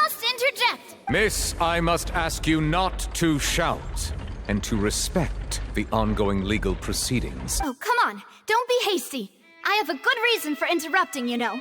must interject! Miss, I must ask you not to shout and to respect the ongoing legal proceedings. Oh, come on. Don't be hasty. I have a good reason for interrupting, you know.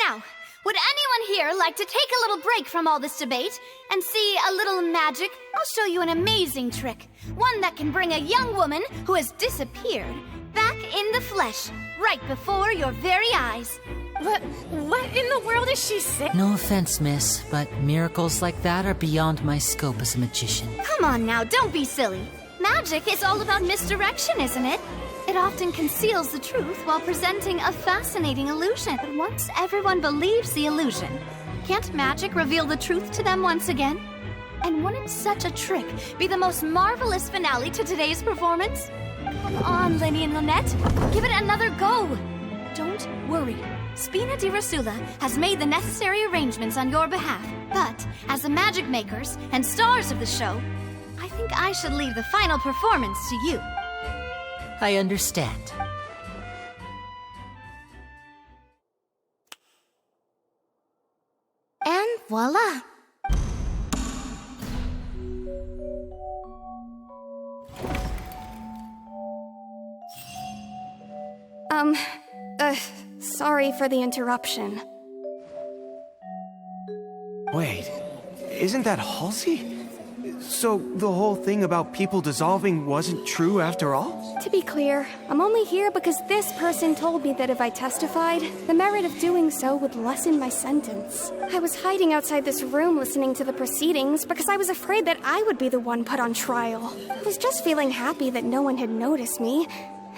Now, would anyone here like to take a little break from all this debate and see a little magic? I'll show you an amazing trick. One that can bring a young woman who has disappeared back in the flesh, right before your very eyes. What in the world is she saying? No offense, miss, but miracles like that are beyond my scope as a magician. Come on now, don't be silly. Magic is all about misdirection, isn't it? It often conceals the truth while presenting a fascinating illusion. But once everyone believes the illusion, can't magic reveal the truth to them once again? And wouldn't such a trick be the most marvelous finale to today's performance? Come on, Lenny and Lynette, give it another go. Don't worry. Spina di Rasula has made the necessary arrangements on your behalf. But as the magic makers and stars of the show, I think I should leave the final performance to you. I understand. And voila! Sorry for the interruption. Wait, isn't that Halsey? So the whole thing about people dissolving wasn't true after all? To be clear, I'm only here because this person told me that if I testified, the merit of doing so would lessen my sentence. I was hiding outside this room listening to the proceedings because I was afraid that I would be the one put on trial. I was just feeling happy that no one had noticed me.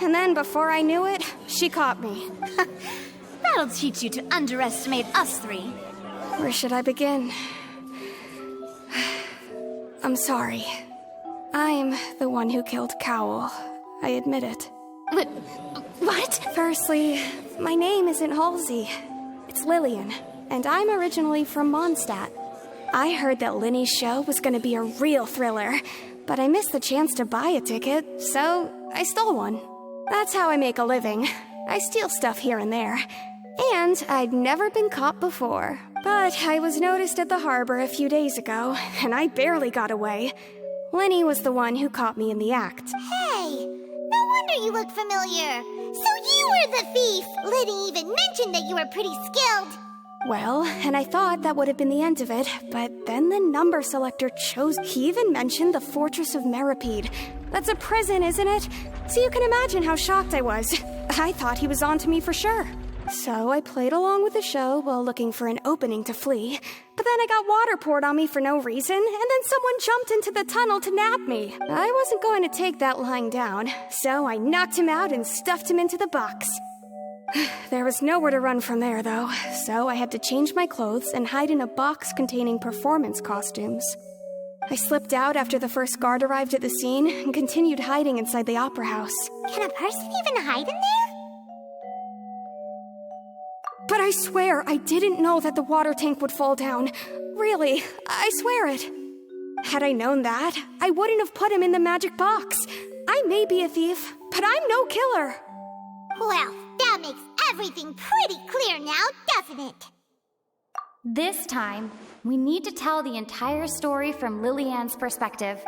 And then before I knew it, she caught me. That'll teach you to underestimate us three. Where should I begin? I'm sorry. I'm the one who killed Cowell. I admit it. But what? Firstly, my name isn't Halsey. It's Lillian, and I'm originally from Mondstadt. I heard that Linny's show was going to be a real thriller, but I missed the chance to buy a ticket, so I stole one. That's how I make a living. I steal stuff here and there. And I'd never been caught before. But I was noticed at the harbor a few days ago, and I barely got away. Lenny was the one who caught me in the act. Hey, no wonder you look familiar. So you were the thief. Liddy even mentioned that you were pretty skilled. Well, and I thought that would have been the end of it, but then the number selector chose. He even mentioned the Fortress of Meripede. That's a prison, isn't it? So you can imagine how shocked I was. I thought he was on to me for sure. So I played along with the show while looking for an opening to flee. But then I got water poured on me for no reason, and then someone jumped into the tunnel to nab me. I wasn't going to take that lying down, so I knocked him out and stuffed him into the box. There was nowhere to run from there, though, so I had to change my clothes and hide in a box containing performance costumes. I slipped out after the first guard arrived at the scene and continued hiding inside the opera house. Can a person even hide in there? But I swear I didn't know that the water tank would fall down. Really, I swear it. Had I known that, I wouldn't have put him in the magic box. I may be a thief, but I'm no killer. Well, that makes everything pretty clear now, doesn't it? This time, we need to tell the entire story from Lillian's perspective.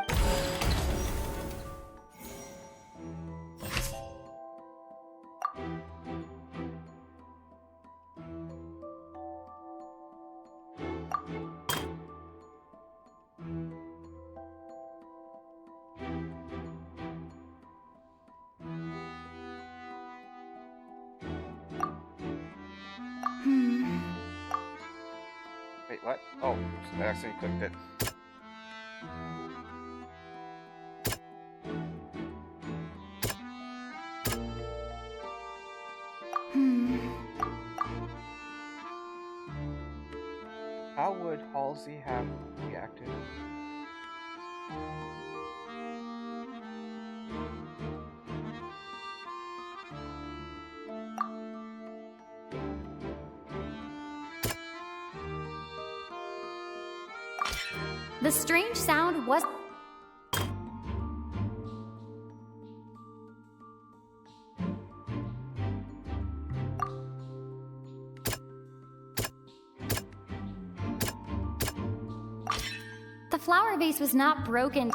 Wait, what? Oh, oops, I accidentally clicked it. How would Halsey have reacted? The strange sound was... The flower vase was not broken.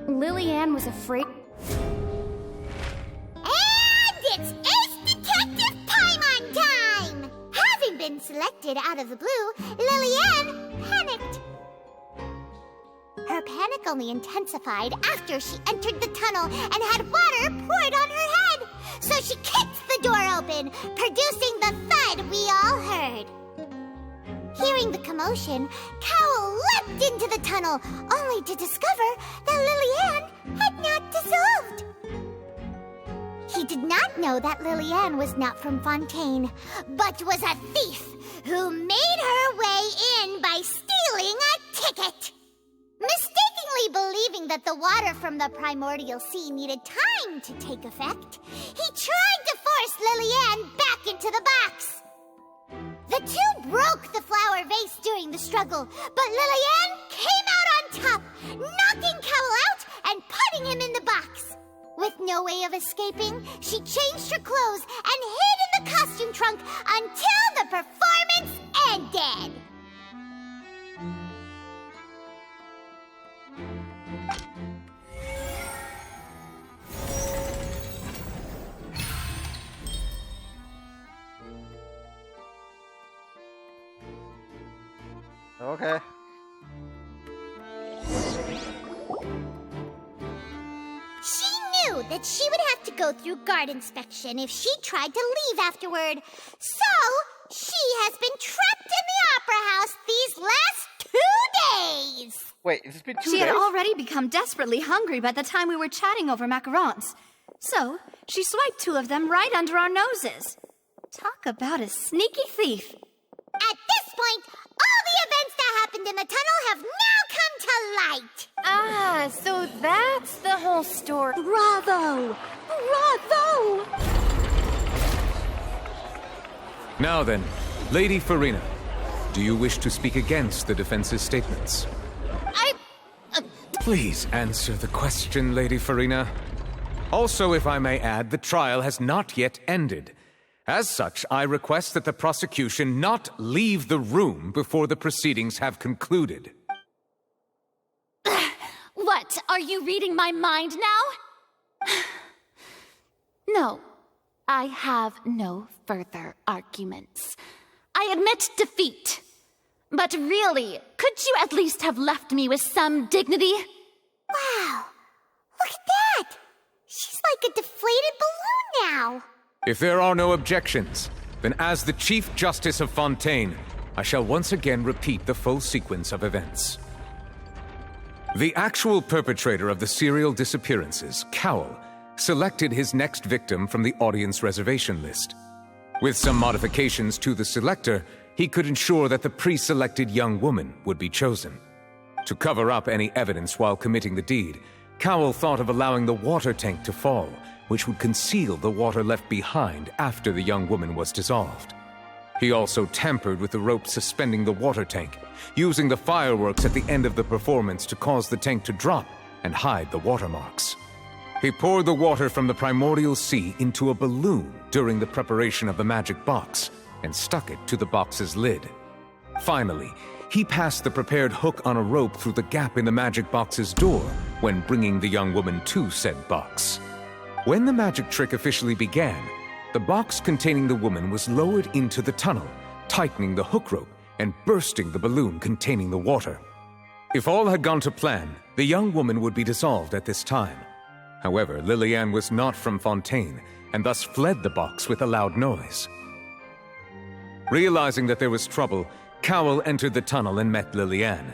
Lillian was afraid. And it's Ace Detective Paimon time! Having been selected out of the blue, Lillian panicked. Her panic only intensified after she entered the tunnel and had water poured on her head. So she kicked the door open, producing the thud we all heard. Hearing the commotion, Cowell leapt into the tunnel, only to discover that Lillian had not dissolved. He did not know that Lillian was not from Fontaine, but was a thief who made her way in by stealing a ticket. Mistakenly believing that the water from the primordial sea needed time to take effect, he tried to force Lillian back into the box. The two broke the flower vase during the struggle, but Lillian came out on top, knocking Cowell out and putting him in the box. With no way of escaping, she changed her clothes and hid in the costume trunk until the performance ended. Okay. She knew that she would have to go through guard inspection if she tried to leave afterward. So, she has been trapped in the Opera House these last 2 days. Wait, it's been 2 days? She had already become desperately hungry by the time we were chatting over macarons. So, she swiped 2 of them right under our noses. Talk about a sneaky thief. At this point, all the events that happened in the tunnel have now come to light. Ah, so that's the whole story. Bravo! Bravo! Now then, Lady Farina, do you wish to speak against the defense's statements? Please answer the question, Lady Farina. Also, if I may add, the trial has not yet ended. As such, I request that the prosecution not leave the room before the proceedings have concluded. What? Are you reading my mind now? No, I have no further arguments. I admit defeat. But really, could you at least have left me with some dignity? Wow, look at that. She's like a deflated balloon now. If there are no objections, then as the Chief Justice of Fontaine, I shall once again repeat the full sequence of events. The actual perpetrator of the serial disappearances, Cowell, selected his next victim from the audience reservation list. With some modifications to the selector, he could ensure that the pre-selected young woman would be chosen. To cover up any evidence while committing the deed, Cowell thought of allowing the water tank to fall, which would conceal the water left behind after the young woman was dissolved. He also tampered with the rope suspending the water tank, using the fireworks at the end of the performance to cause the tank to drop and hide the watermarks. He poured the water from the primordial sea into a balloon during the preparation of the magic box and stuck it to the box's lid. Finally, he passed the prepared hook on a rope through the gap in the magic box's door when bringing the young woman to said box. When the magic trick officially began, the box containing the woman was lowered into the tunnel, tightening the hook rope and bursting the balloon containing the water. If all had gone to plan, the young woman would be dissolved at this time. However, Lillian was not from Fontaine and thus fled the box with a loud noise. Realizing that there was trouble, Cowell entered the tunnel and met Lillian.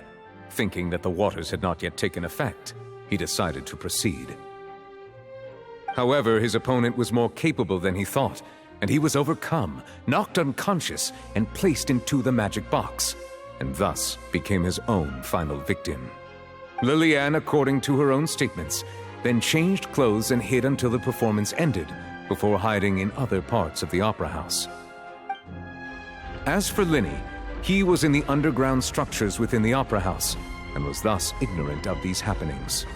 Thinking that the waters had not yet taken effect, he decided to proceed. However, his opponent was more capable than he thought, and he was overcome, knocked unconscious, and placed into the magic box, and thus became his own final victim. Lillian, according to her own statements, then changed clothes and hid until the performance ended, before hiding in other parts of the opera house. As for Linny, he was in the underground structures within the opera house, and was thus ignorant of these happenings.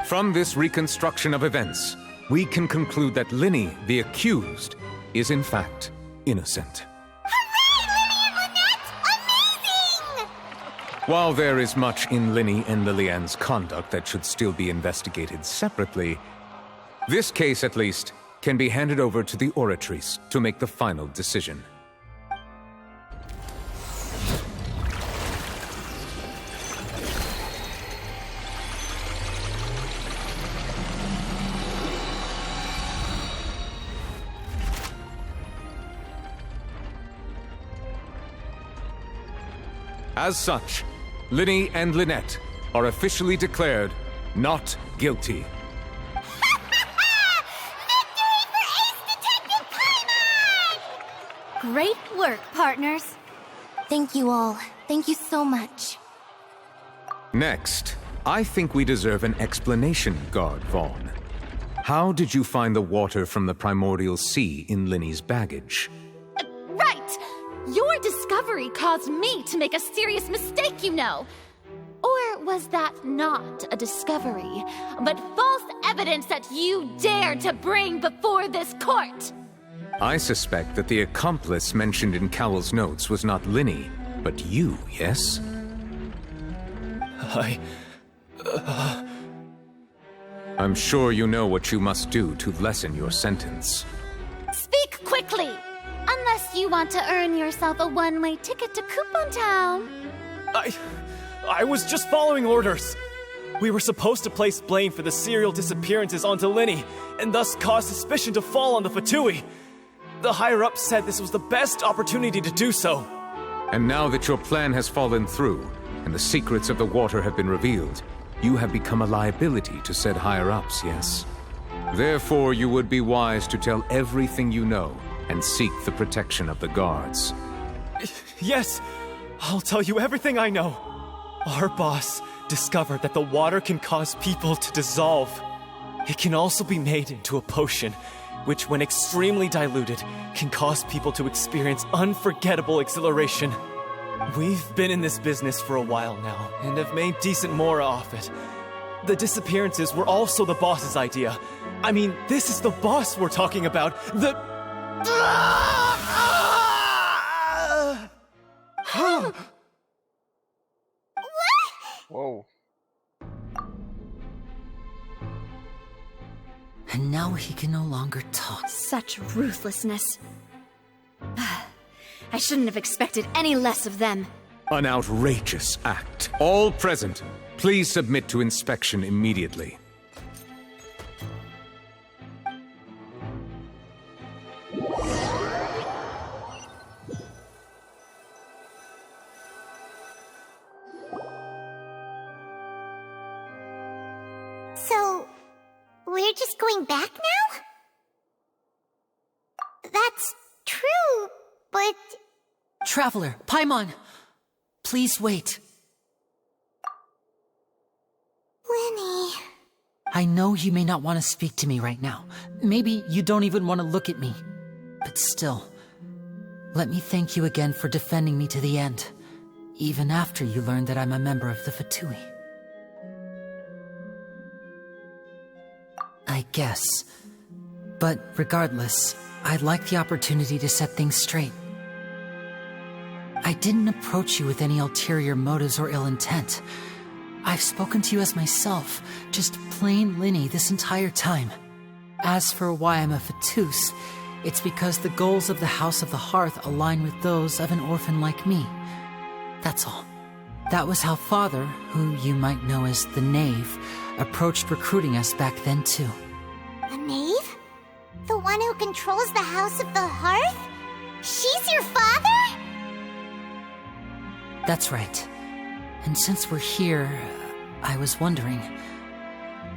From this reconstruction of events, we can conclude that Linny, the accused, is in fact innocent. While there is much in Linny and Lilianne's conduct that should still be investigated separately, this case, at least, can be handed over to the Oratrice to make the final decision. As such, Linny and Lynette are officially declared not guilty. Great work, partners. Thank you all. Thank you so much. Next, I think we deserve an explanation, Guard Vaughn. How did you find the water from the primordial sea in Linny's baggage? Right! Your discovery caused me to make a serious mistake, you know. Or was that not a discovery, but false evidence that you dared to bring before this court? I suspect that the accomplice mentioned in Cowell's notes was not Linny, but you, yes? I'm sure you know what you must do to lessen your sentence. Speak quickly! Unless you want to earn yourself a one-way ticket to Coupon Town. I was just following orders. We were supposed to place blame for the serial disappearances onto Linny, and thus cause suspicion to fall on the Fatui. The higher-ups said this was the best opportunity to do so. And now that your plan has fallen through, and the secrets of the water have been revealed, you have become a liability to said higher-ups, yes? Therefore, you would be wise to tell everything you know, and seek the protection of the guards. Yes, I'll tell you everything I know. Our boss discovered that the water can cause people to dissolve. It can also be made into a potion, which, when extremely diluted, can cause people to experience unforgettable exhilaration. We've been in this business for a while now, and have made decent more off it. The disappearances were also the boss's idea. I mean, this is the boss we're talking about. Whoa. And now he can no longer talk. Such ruthlessness. I shouldn't have expected any less of them. An outrageous act. All present, please submit to inspection immediately. So, we're just going back now? That's true, but... Traveler, Paimon! Please wait. Linny... I know you may not want to speak to me right now. Maybe you don't even want to look at me. But still, let me thank you again for defending me to the end, even after you learned that I'm a member of the Fatui. I guess. But regardless, I'd like the opportunity to set things straight. I didn't approach you with any ulterior motives or ill intent. I've spoken to you as myself, just plain Linny this entire time. As for why I'm a Fatus, it's because the goals of the House of the Hearth align with those of an orphan like me. That's all. That was how Father, who you might know as the Knave, approached recruiting us back then too. The Knave? The one who controls the House of the Hearth? She's your father? That's right. And since we're here, I was wondering,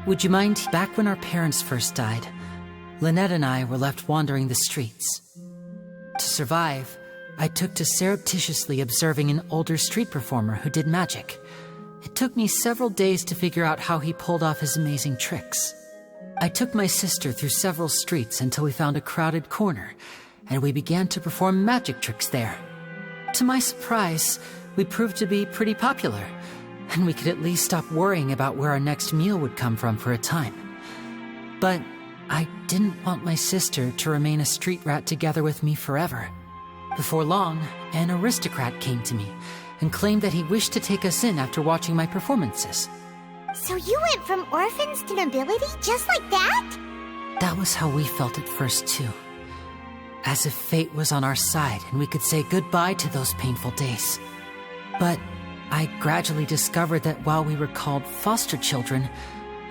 would you mind, back when our parents first died, Lynette and I were left wandering the streets. To survive, I took to surreptitiously observing an older street performer who did magic. It took me several days to figure out how he pulled off his amazing tricks. I took my sister through several streets until we found a crowded corner, and we began to perform magic tricks there. To my surprise, we proved to be pretty popular, and we could at least stop worrying about where our next meal would come from for a time. But I didn't want my sister to remain a street rat together with me forever. Before long, an aristocrat came to me and claimed that he wished to take us in after watching my performances. So you went from orphans to nobility just like that? That was how we felt at first, too. As if fate was on our side and we could say goodbye to those painful days. But I gradually discovered that while we were called foster children,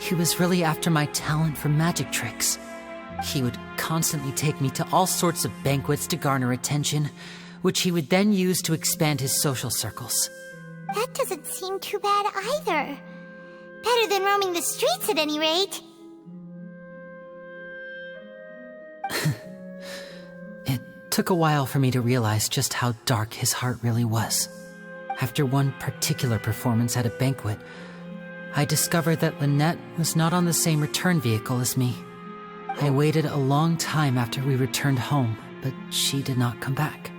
he was really after my talent for magic tricks. He would constantly take me to all sorts of banquets to garner attention, which he would then use to expand his social circles. That doesn't seem too bad either. Better than roaming the streets at any rate. It took a while for me to realize just how dark his heart really was. After one particular performance at a banquet, I discovered that Lynette was not on the same return vehicle as me. I waited a long time after we returned home, but she did not come back.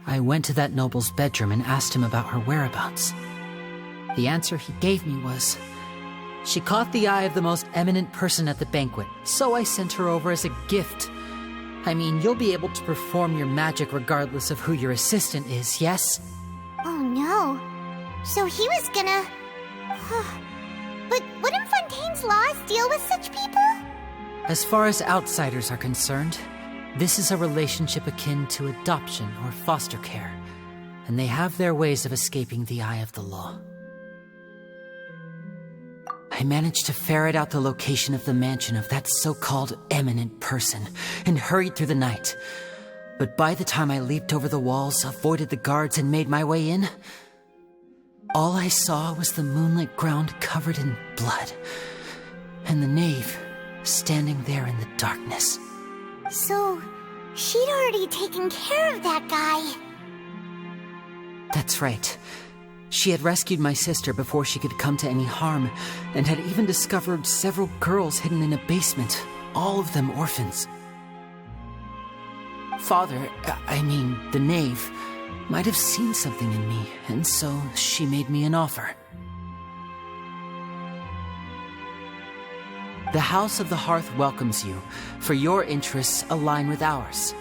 I went to that noble's bedroom and asked him about her whereabouts. The answer he gave me was, "She caught the eye of the most eminent person at the banquet, so I sent her over as a gift." I mean, you'll be able to perform your magic regardless of who your assistant is, yes? Oh no. So he was gonna... But wouldn't Fontaine's laws deal with such people? As far as outsiders are concerned, this is a relationship akin to adoption or foster care, and they have their ways of escaping the eye of the law. I managed to ferret out the location of the mansion of that so-called eminent person and hurried through the night. But by the time I leaped over the walls, avoided the guards, and made my way in, all I saw was the moonlit ground covered in blood, and the knave standing there in the darkness. So, she'd already taken care of that guy. That's right. She had rescued my sister before she could come to any harm, and had even discovered several girls hidden in a basement, all of them orphans. Father, the knave, might have seen something in me, and so she made me an offer. The House of the Hearth welcomes you, for your interests align with ours.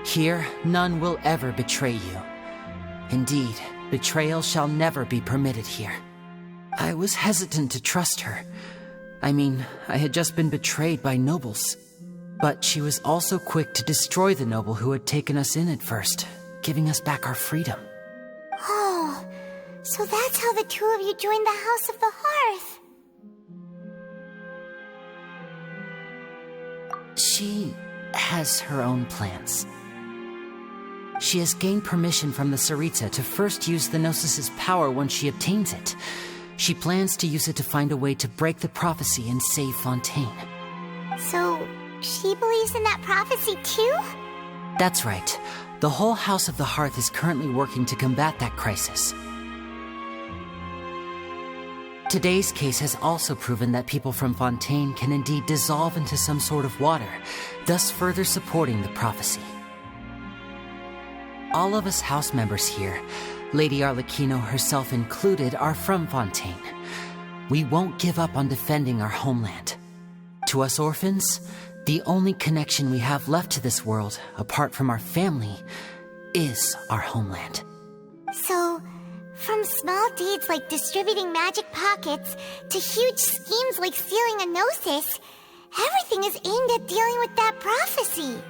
Here, none will ever betray you. Indeed, betrayal shall never be permitted here. I was hesitant to trust her. I had just been betrayed by nobles. But she was also quick to destroy the noble who had taken us in at first, giving us back our freedom. Oh, so that's how the two of you joined the House of the Hearth. She has her own plans. She has gained permission from the Tsaritsa to first use the Gnosis' power once she obtains it. She plans to use it to find a way to break the prophecy and save Fontaine. So, she believes in that prophecy too? That's right. The whole House of the Hearth is currently working to combat that crisis. Today's case has also proven that people from Fontaine can indeed dissolve into some sort of water, thus further supporting the prophecy. All of us house members here, Lady Arlecchino herself included, are from Fontaine. We won't give up on defending our homeland. To us orphans, the only connection we have left to this world, apart from our family, is our homeland. So, from small deeds like distributing magic pockets to huge schemes like stealing a Gnosis, everything is aimed at dealing with that prophecy.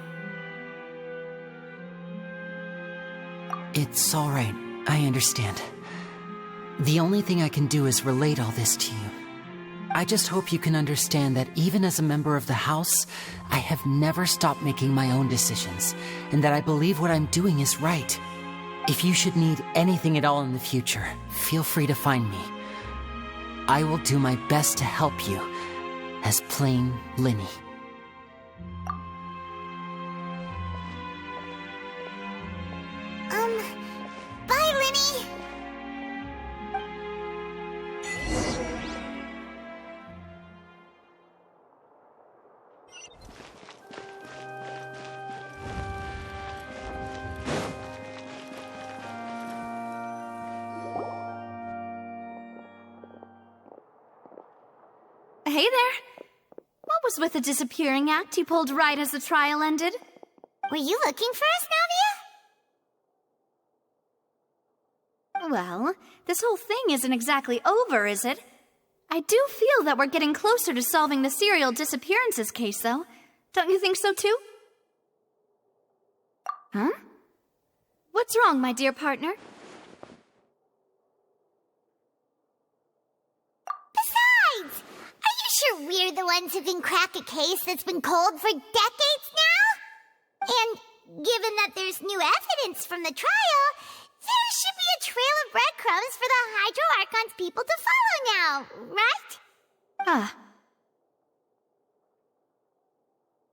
It's all right. I understand. The only thing I can do is relate all this to you. I just hope you can understand that even as a member of the House, I have never stopped making my own decisions, and that I believe what I'm doing is right. If you should need anything at all in the future, feel free to find me. I will do my best to help you, as plain Linny. Bye, Linny! Hey there. What was with the disappearing act you pulled right as the trial ended? Were you looking for us, Navia? Well, this whole thing isn't exactly over, is it? I do feel that we're getting closer to solving the serial disappearances case, though. Don't you think so, too? Huh? What's wrong, my dear partner? Besides, are you sure we're the ones who can crack a case that's been cold for decades now? And given that there's new evidence from the trial, there should be a trail of breadcrumbs for the Hydro Archon's people to follow now, right? Ah.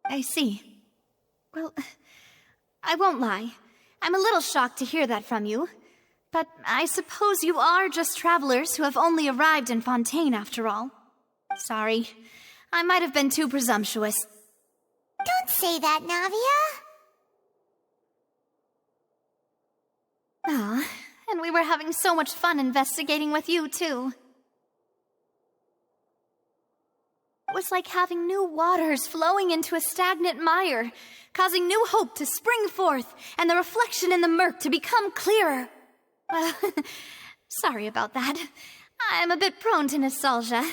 I see. Well, I won't lie. I'm a little shocked to hear that from you. But I suppose you are just travelers who have only arrived in Fontaine after all. Sorry. I might have been too presumptuous. Don't say that, Navia. Ah, and we were having so much fun investigating with you, too. It was like having new waters flowing into a stagnant mire, causing new hope to spring forth, and the reflection in the murk to become clearer. Well, sorry about that. I'm a bit prone to nostalgia.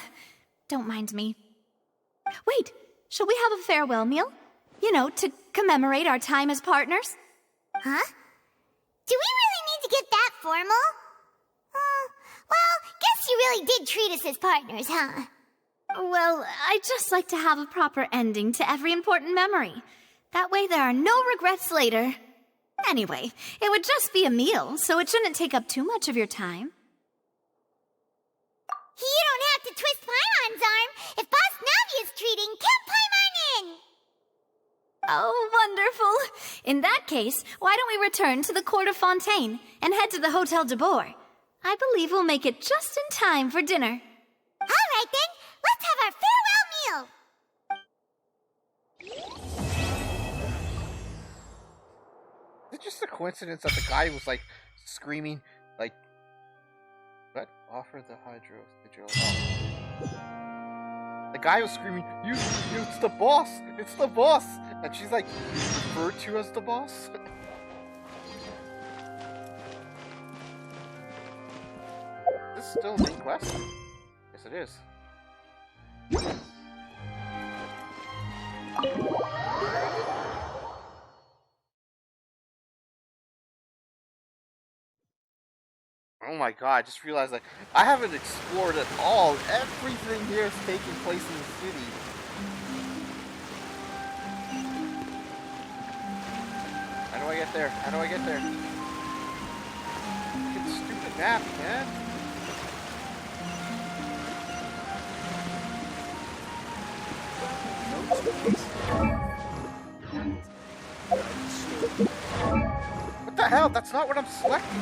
Don't mind me. Wait, shall we have a farewell meal? You know, to commemorate our time as partners? Huh? Do we really need to get that formal? Well, guess you really did treat us as partners, huh? Well, I'd just like to have a proper ending to every important memory. That way there are no regrets later. Anyway, it would just be a meal, so it shouldn't take up too much of your time. You don't have to twist Paimon's arm. If Boss Navia's treating, count Paimon in! Oh, wonderful. In that case, why don't we return to the court of Fontaine and head to the Hotel de Boer? I believe we'll make it just in time for dinner. All right, then. Let's have our farewell meal. Is it just a coincidence that the guy was like screaming, like, what? Offer the hydro sigil. Oh. The guy was screaming, you, it's the boss! It's the boss! And she's like, referred to as the boss? Is this still a main quest? Yes, it is. Oh my god, I just realized that I haven't explored at all. Everything here is taking place in the city. How do I get there? How do I get there? Fucking stupid map, man. What the hell? That's not what I'm selecting.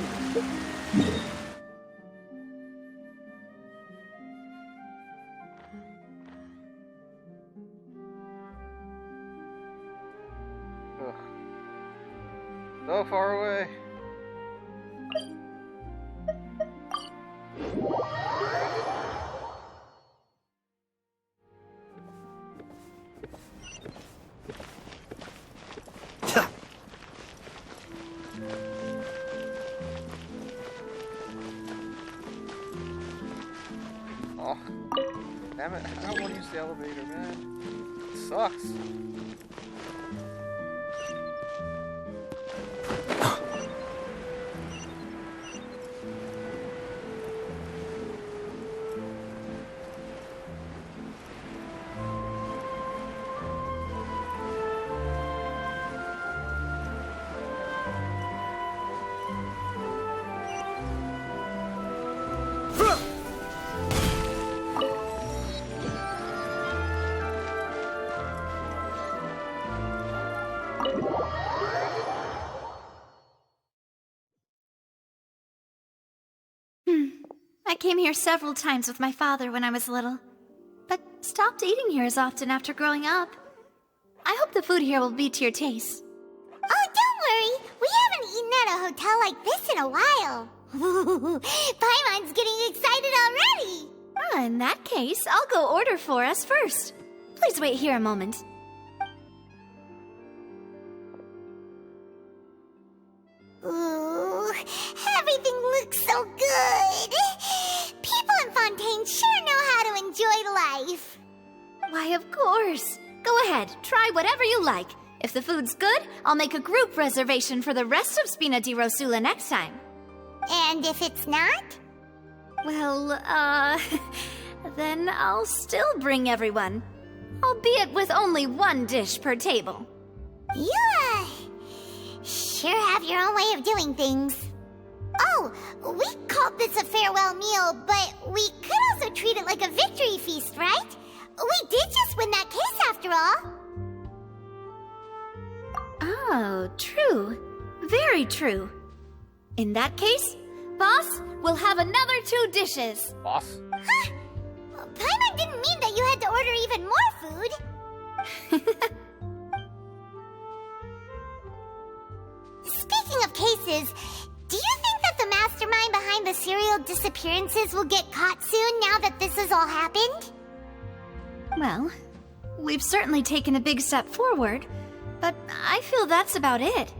Ugh. So far away. Oh, damn it, I don't want to use the elevator, man. It sucks. I came here several times with my father when I was little, but stopped eating here as often after growing up. I hope the food here will be to your taste. Oh, don't worry. We haven't eaten at a hotel like this in a while. Paimon's getting excited already. In that case, I'll go order for us first. Please wait here a moment. Ooh, everything looks so good. People in Fontaine sure know how to enjoy life. Why, of course. Go ahead, try whatever you like. If the food's good, I'll make a group reservation for the rest of Spina di Rosula next time. And if it's not? Well, then I'll still bring everyone. Albeit with only one dish per table. You, sure have your own way of doing things. Oh, we called this a farewell meal, but we could also treat it like a victory feast, right? We did just win that case after all. Oh, true. Very true. In that case, boss, we'll have another 2 dishes. Boss? Huh? Paimon didn't mean that you had to order even more food. Speaking of cases, do you think that the mastermind behind the serial disappearances will get caught soon now that this has all happened? Well, we've certainly taken a big step forward, but I feel that's about it.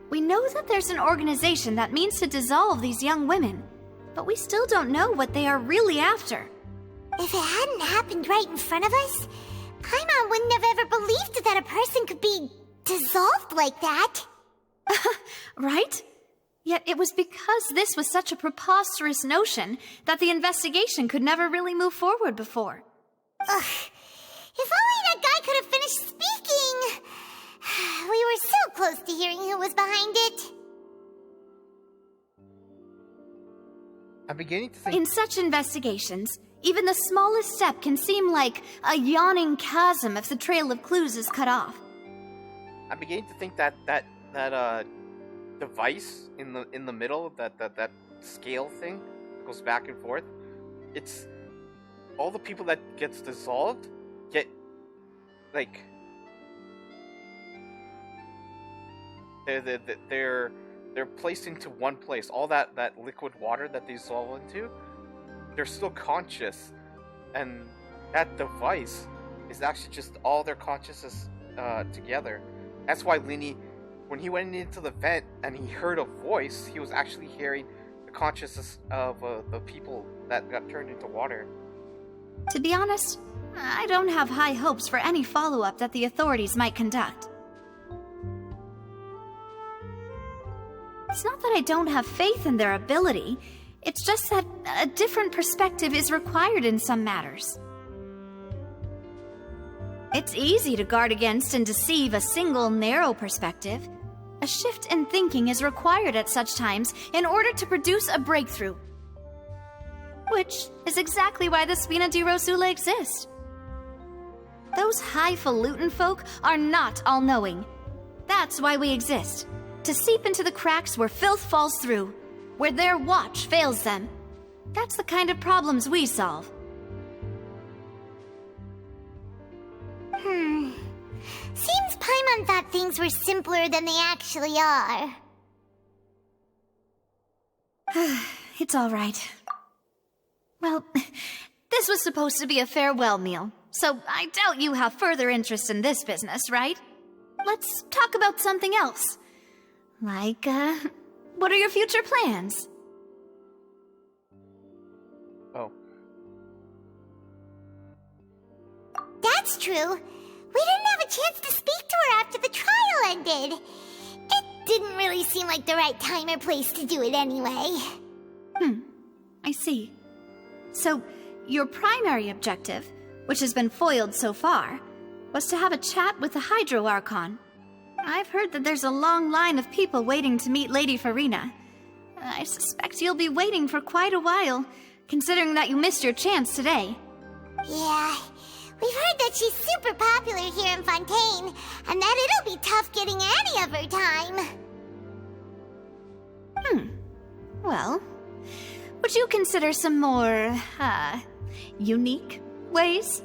We know that there's an organization that means to dissolve these young women, but we still don't know what they are really after. If it hadn't happened right in front of us, Paimon wouldn't have ever believed that a person could be dissolved like that. Right? Yet it was because this was such a preposterous notion that the investigation could never really move forward before. Ugh. If only that guy could have finished speaking! We were so close to hearing who was behind it. I'm beginning to think... In such investigations, even the smallest step can seem like a yawning chasm if the trail of clues is cut off. I'm beginning to think that device in the middle, that scale thing that goes back and forth, it's all the people that gets dissolved get like they're placed into one place. All that liquid water that they dissolve into, they're still conscious, and that device is actually just all their consciousness together. That's why Linny, when he went into the vent and he heard a voice, he was actually hearing the consciousness of the people that got turned into water. To be honest, I don't have high hopes for any follow-up that the authorities might conduct. It's not that I don't have faith in their ability, it's just that a different perspective is required in some matters. It's easy to guard against and deceive a single narrow perspective. A shift in thinking is required at such times in order to produce a breakthrough. Which is exactly why the Spina di Rosula exist. Those highfalutin folk are not all-knowing. That's why we exist. To seep into the cracks where filth falls through, where their watch fails them. That's the kind of problems we solve. Seems Paimon thought things were simpler than they actually are. It's all right. Well, this was supposed to be a farewell meal, so I doubt you have further interest in this business, right? Let's talk about something else. Like, what are your future plans? Oh. That's true. We didn't have a chance to speak to her after the trial ended. It didn't really seem like the right time or place to do it anyway. I see. So, your primary objective, which has been foiled so far, was to have a chat with the Hydro Archon. I've heard that there's a long line of people waiting to meet Lady Farina. I suspect you'll be waiting for quite a while, considering that you missed your chance today. Yeah, we've heard that she's super popular here in Fontaine, and that it'll be tough getting any of her time. Well, would you consider some more, unique ways?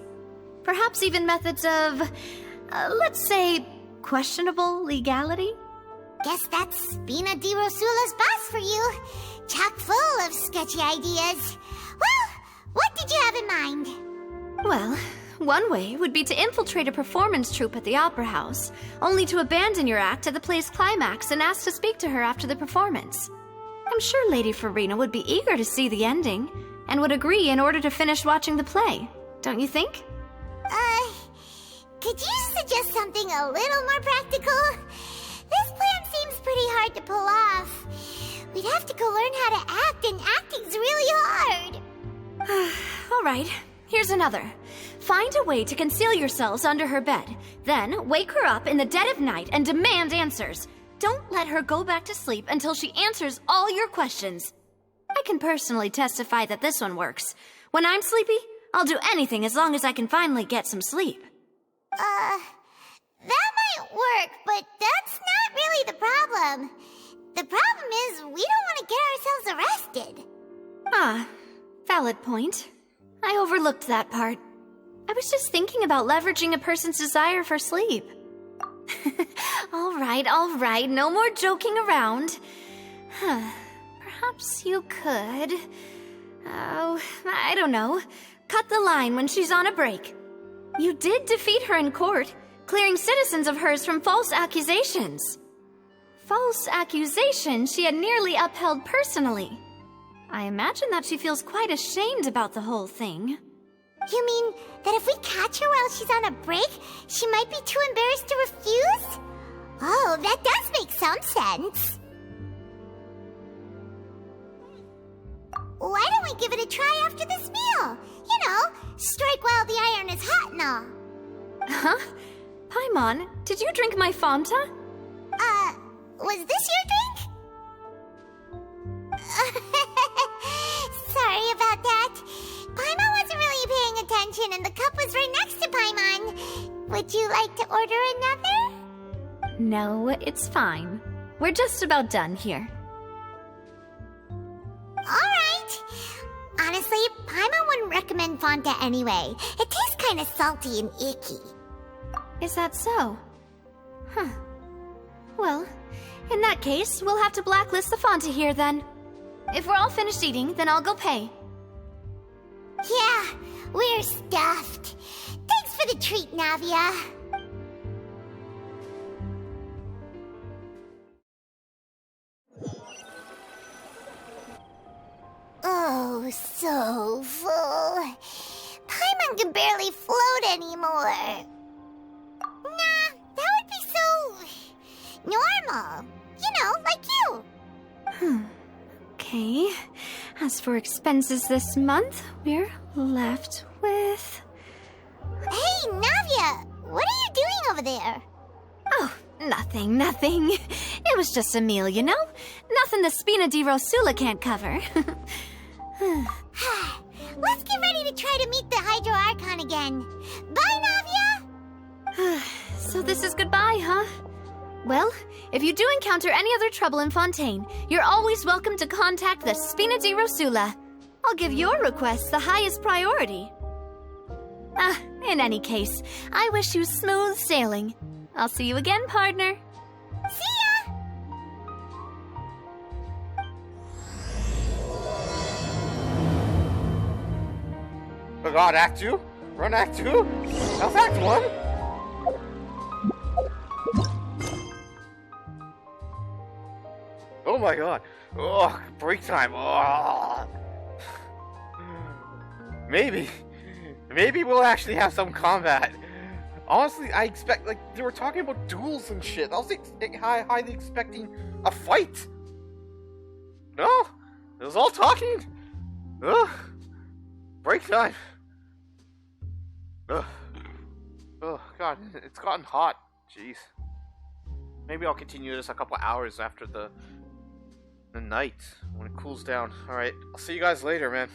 Perhaps even methods of, let's say, questionable legality? Guess that's Spina di Rosula's boss for you. Chock full of sketchy ideas. Well, what did you have in mind? Well, One way would be to infiltrate a performance troupe at the Opera House, only to abandon your act at the play's climax and ask to speak to her after the performance. I'm sure Lady Farina would be eager to see the ending, and would agree in order to finish watching the play. Don't you think? Could you suggest something a little more practical? This plan seems pretty hard to pull off. We'd have to go learn how to act, and acting's really hard. All right, here's another. Find a way to conceal yourselves under her bed. Then wake her up in the dead of night and demand answers. Don't let her go back to sleep until she answers all your questions. I can personally testify that this one works. When I'm sleepy, I'll do anything as long as I can finally get some sleep. That might work, but that's not really the problem. The problem is we don't want to get ourselves arrested. Ah, valid point. I overlooked that part. I was just thinking about leveraging a person's desire for sleep. All right, no more joking around. Perhaps you could... Oh, I don't know. Cut the line when she's on a break. You did defeat her in court, clearing citizens of hers from false accusations. False accusations she had nearly upheld personally. I imagine that she feels quite ashamed about the whole thing. You mean that if we catch her while she's on a break, she might be too embarrassed to refuse? Oh, that does make some sense. Why don't we give it a try after this meal? You know, strike while the iron is hot and all. Huh? Paimon, did you drink my Fanta? Was this your drink? Sorry about that. Paimon wasn't really paying attention and the cup was right next to Paimon. Would you like to order another? No, it's fine. We're just about done here. Alright. Honestly, Paimon wouldn't recommend Fontaine anyway. It tastes kind of salty and icky. Is that so? Huh. Well, in that case, we'll have to blacklist the Fanta here then. If we're all finished eating, then I'll go pay. Yeah, we're stuffed. Thanks for the treat, Navia. Oh, so full. Paimon can barely float anymore. Nah, that would be so... normal. You know, like you. Okay. As for expenses this month, we're left with... Hey, Navia! What are you doing over there? Oh, nothing. It was just a meal, you know? Nothing the Spina di Rosula can't cover. Let's get ready to try to meet the Hydro Archon again. Bye, Navia! So this is goodbye, huh? Well, if you do encounter any other trouble in Fontaine, you're always welcome to contact the Spina di Rosula. I'll give your request the highest priority. In any case, I wish you smooth sailing. I'll see you again, partner. See ya! Oh god, Act 2? Run Act 2? That's Act 1? Oh my god. Oh, break time. Oh. Maybe we'll actually have some combat. Honestly, I expect, like, they were talking about duels and shit. I was highly expecting a fight. No, it was all talking. Ugh. Break time. Ugh. Oh god, it's gotten hot. Jeez. Maybe I'll continue this a couple hours after the night when it cools down. Alright, I'll see you guys later, man.